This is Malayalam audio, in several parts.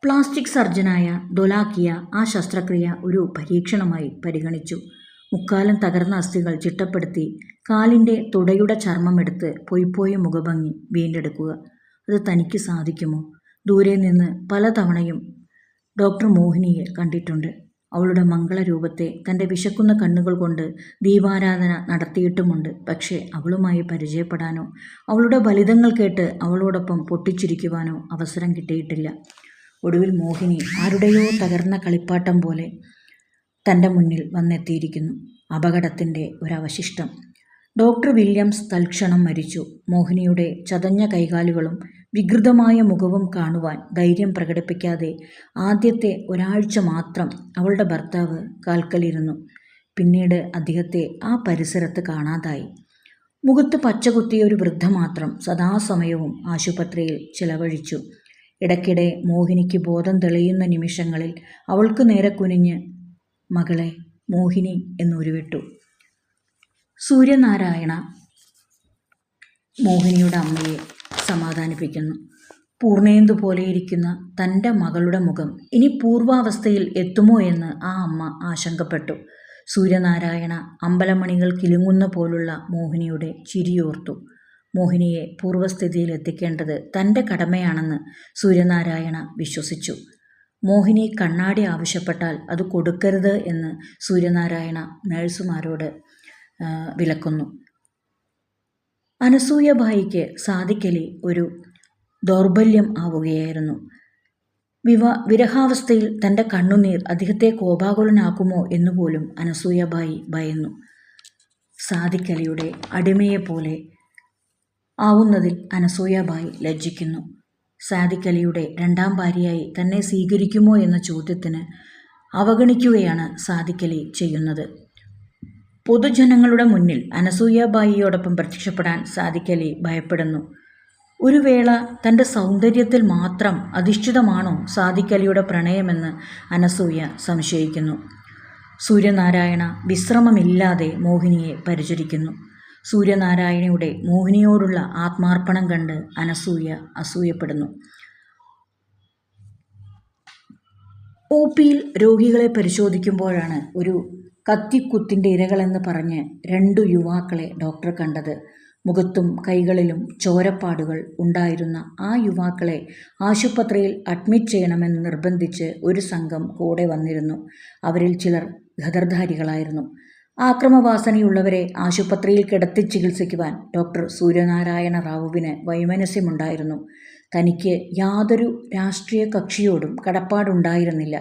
പ്ലാസ്റ്റിക് സർജനായ ധോലാക്കിയ ആ ശസ്ത്രക്രിയ ഒരു പരീക്ഷണമായി പരിഗണിച്ചു. മുക്കാലും തകർന്ന അസ്ഥികൾ ചിട്ടപ്പെടുത്തി കാലിൻ്റെ തുടയുടെ ചർമ്മമെടുത്ത് പൊയ്പോയ മുഖഭംഗി വീണ്ടെടുക്കുക. അത് തനിക്ക് സാധിക്കുമോ? ദൂരെ നിന്ന് പലതവണയും ഡോക്ടർ മോഹിനിയെ കണ്ടിട്ടുണ്ട്. അവളുടെ മംഗളരൂപത്തെ തൻ്റെ വിശക്കുന്ന കണ്ണുകൾ കൊണ്ട് ദീപാരാധന നടത്തിയിട്ടുമുണ്ട്. പക്ഷേ അവളുമായി പരിചയപ്പെടാനോ അവളുടെ ഫലിതങ്ങൾ കേട്ട് അവളോടൊപ്പം പൊട്ടിച്ചിരിക്കുവാനോ അവസരം കിട്ടിയിട്ടില്ല. ഒടുവിൽ മോഹിനി ആരുടെയോ തകർന്ന കളിപ്പാട്ടം പോലെ തൻ്റെ മുന്നിൽ വന്നെത്തിയിരിക്കുന്നു. അപകടത്തിൻ്റെ ഒരവശിഷ്ടം. ഡോക്ടർ വില്യംസ് തൽക്ഷണം മരിച്ചു. മോഹിനിയുടെ ചതഞ്ഞ കൈകാലുകളും വികൃതമായ മുഖവും കാണുവാൻ ധൈര്യം പ്രകടിപ്പിക്കാതെ ആദ്യത്തെ ഒരാഴ്ച മാത്രം അവളുടെ ഭർത്താവ് കാൽക്കലിരുന്നു. പിന്നീട് അദ്ദേഹത്തെ ആ പരിസരത്ത് കാണാതായി. മുഖത്ത് പച്ചകുത്തിയ ഒരു വൃദ്ധ മാത്രം സദാസമയവും ആശുപത്രിയിൽ ചിലവഴിച്ചു. ഇടയ്ക്കിടെ മോഹിനിക്ക് ബോധം തെളിയുന്ന നിമിഷങ്ങളിൽ അവൾക്ക് നേരെ കുനിഞ്ഞ് "മകളെ മോഹിനി" എന്നുരുവിട്ടു. സൂര്യനാരായണ മോഹിനിയുടെ അമ്മയെ സമാധാനിപ്പിക്കുന്നു. പൂർണേന്ദു പോലെയിരിക്കുന്ന തൻ്റെ മകളുടെ മുഖം ഇനി പൂർവാവസ്ഥയിൽ എത്തുമോ എന്ന് ആ അമ്മ ആശങ്കപ്പെട്ടു. സൂര്യനാരായണ അമ്പലമണികൾ കിലുങ്ങുന്ന പോലുള്ള മോഹിനിയുടെ ചിരിയോർത്തു. മോഹിനിയെ പൂർവ്വസ്ഥിതിയിൽ എത്തിക്കേണ്ടത് തൻ്റെ കടമയാണെന്ന് സൂര്യനാരായണ വിശ്വസിച്ചു. മോഹിനി കണ്ണാടി ആവശ്യപ്പെട്ടാൽ അത് കൊടുക്കരുത് എന്ന് സൂര്യനാരായണ നഴ്സുമാരോട് വിലക്കുന്നു. അനസൂയബായിക്ക് സാദിഖലി ഒരു ദൗർബല്യം ആവുകയായിരുന്നു. വിരഹാവസ്ഥയിൽ തൻ്റെ കണ്ണുനീർ അദ്ദേഹത്തെ കോപാകുലനാക്കുമോ എന്നുപോലും അനസൂയബായി ഭയന്നു. സാദിഖലിയുടെ അടിമയെപ്പോലെ ആവുന്നതിൽ അനസൂയബായി ലജ്ജിക്കുന്നു. സാദിഖലിയുടെ രണ്ടാം ഭാര്യയായി തന്നെ സ്വീകരിക്കുമോ എന്ന ചോദ്യത്തിന് അവഗണിക്കുകയാണ് സാദിഖലി ചെയ്യുന്നത്. പൊതുജനങ്ങളുടെ മുന്നിൽ അനസൂയബായിയോടൊപ്പം പ്രത്യക്ഷപ്പെടാൻ സാദിഖലി ഭയപ്പെടുന്നു. ഒരു വേള തൻ്റെ സൗന്ദര്യത്തിൽ മാത്രം അധിഷ്ഠിതമാണോ സാദിഖലിയുടെ പ്രണയമെന്ന് അനസൂയ സംശയിക്കുന്നു. സൂര്യനാരായണ വിശ്രമമില്ലാതെ മോഹിനിയെ പരിചരിക്കുന്നു. സൂര്യനാരായണയുടെ മോഹിനിയോടുള്ള ആത്മാർപ്പണം കണ്ട് അനസൂയ അസൂയപ്പെടുന്നു. OPയിൽ രോഗികളെ പരിശോധിക്കുമ്പോഴാണ് ഒരു കത്തിക്കുത്തിൻ്റെ ഇരകളെന്ന് പറഞ്ഞ് 2 യുവാക്കളെ ഡോക്ടർ കണ്ടത്. മുഖത്തും കൈകളിലും ചോരപ്പാടുകൾ ഉണ്ടായിരുന്ന ആ യുവാക്കളെ ആശുപത്രിയിൽ അഡ്മിറ്റ് ചെയ്യണമെന്ന് നിർബന്ധിച്ച് ഒരു സംഘം കൂടെ വന്നിരുന്നു. അവരിൽ ചിലർ ഖദർധാരികളായിരുന്നു. ആക്രമവാസനയുള്ളവരെ ആശുപത്രിയിൽ കിടത്തി ചികിത്സിക്കുവാൻ ഡോക്ടർ സൂര്യനാരായണ റാവുവിന് വൈമനസ്യമുണ്ടായിരുന്നു. തനിക്ക് യാതൊരു രാഷ്ട്രീയ കക്ഷിയോടും കടപ്പാടുണ്ടായിരുന്നില്ല.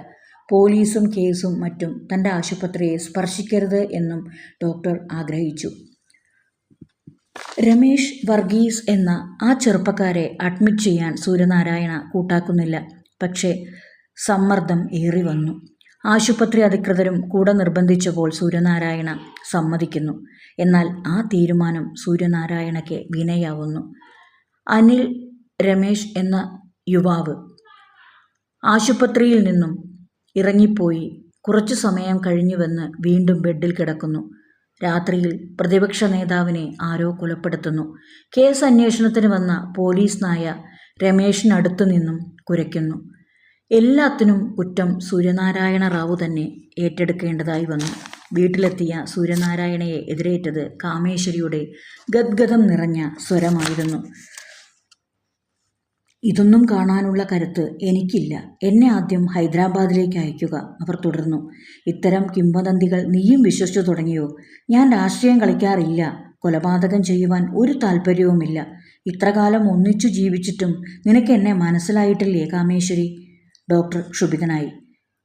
പോലീസും കേസും മറ്റും തൻ്റെ ആശുപത്രിയെ സ്പർശിക്കരുത് എന്നും ഡോക്ടർ ആഗ്രഹിച്ചു. രമേശ് വർഗീസ് എന്ന ആ ചെറുപ്പക്കാരെ അഡ്മിറ്റ് ചെയ്യാൻ സൂര്യനാരായണ കൂട്ടാക്കുന്നില്ല. പക്ഷേ സമ്മർദ്ദം ഏറി വന്നു. ആശുപത്രി അധികൃതരും കൂടെ നിർബന്ധിച്ചപ്പോൾ സൂര്യനാരായണ സമ്മതിക്കുന്നു. എന്നാൽ ആ തീരുമാനം സൂര്യനാരായണയ്ക്ക് വിനയാവുന്നു. അനിൽ രമേശ് എന്ന യുവാവ് ആശുപത്രിയിൽ നിന്നും ഇറങ്ങിപ്പോയി കുറച്ചു സമയം കഴിഞ്ഞുവെന്ന് വീണ്ടും ബെഡിൽ കിടക്കുന്നു. രാത്രിയിൽ പ്രതിപക്ഷ നേതാവിനെ ആരോ കൊലപ്പെടുത്തുന്നു. കേസ് അന്വേഷണത്തിന് വന്ന പോലീസ് നായ രമേശിനടുത്തു നിന്നും കുരയ്ക്കുന്നു. എല്ലാത്തിനും കുറ്റം സൂര്യനാരായണ റാവു തന്നെ ഏറ്റെടുക്കേണ്ടതായി വന്നു. വീട്ടിലെത്തിയ സൂര്യനാരായണയെ എതിരേറ്റത് കാമേശ്വരിയുടെ ഗദ്ഗദം നിറഞ്ഞ സ്വരമായിരുന്നു. "ഇതൊന്നും കാണാനുള്ള കരുത്ത് എനിക്കില്ല. എന്നെ ആദ്യം ഹൈദരാബാദിലേക്ക് അയക്കുക" അവർ തുടർന്നു. "ഇത്തരം കിംവദന്തികൾ നീയും വിശ്വസിച്ചു തുടങ്ങിയോ? ഞാൻ രാഷ്ട്രീയം കളിക്കാറില്ല. കൊലപാതകം ചെയ്യുവാൻ ഒരു താല്പര്യവുമില്ല. ഇത്രകാലം ഒന്നിച്ചു ജീവിച്ചിട്ടും നിനക്ക് എന്നെ മനസ്സിലായിട്ടില്ലേ കാമേശ്വരി?" ഡോക്ടർ ക്ഷുഭിതനായി.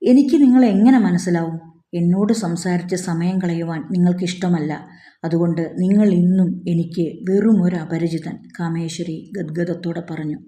"എനിക്ക് നിങ്ങൾ എങ്ങനെ മനസ്സിലാവും? എന്നോട് സംസാരിച്ച് സമയം കളയുവാൻ നിങ്ങൾക്കിഷ്ടമല്ല. അതുകൊണ്ട് നിങ്ങൾ ഇന്നും എനിക്ക് വെറും ഒരു അപരിചിതൻ" കാമേശ്വരി ഗദ്ഗദത്തോടെ പറഞ്ഞു.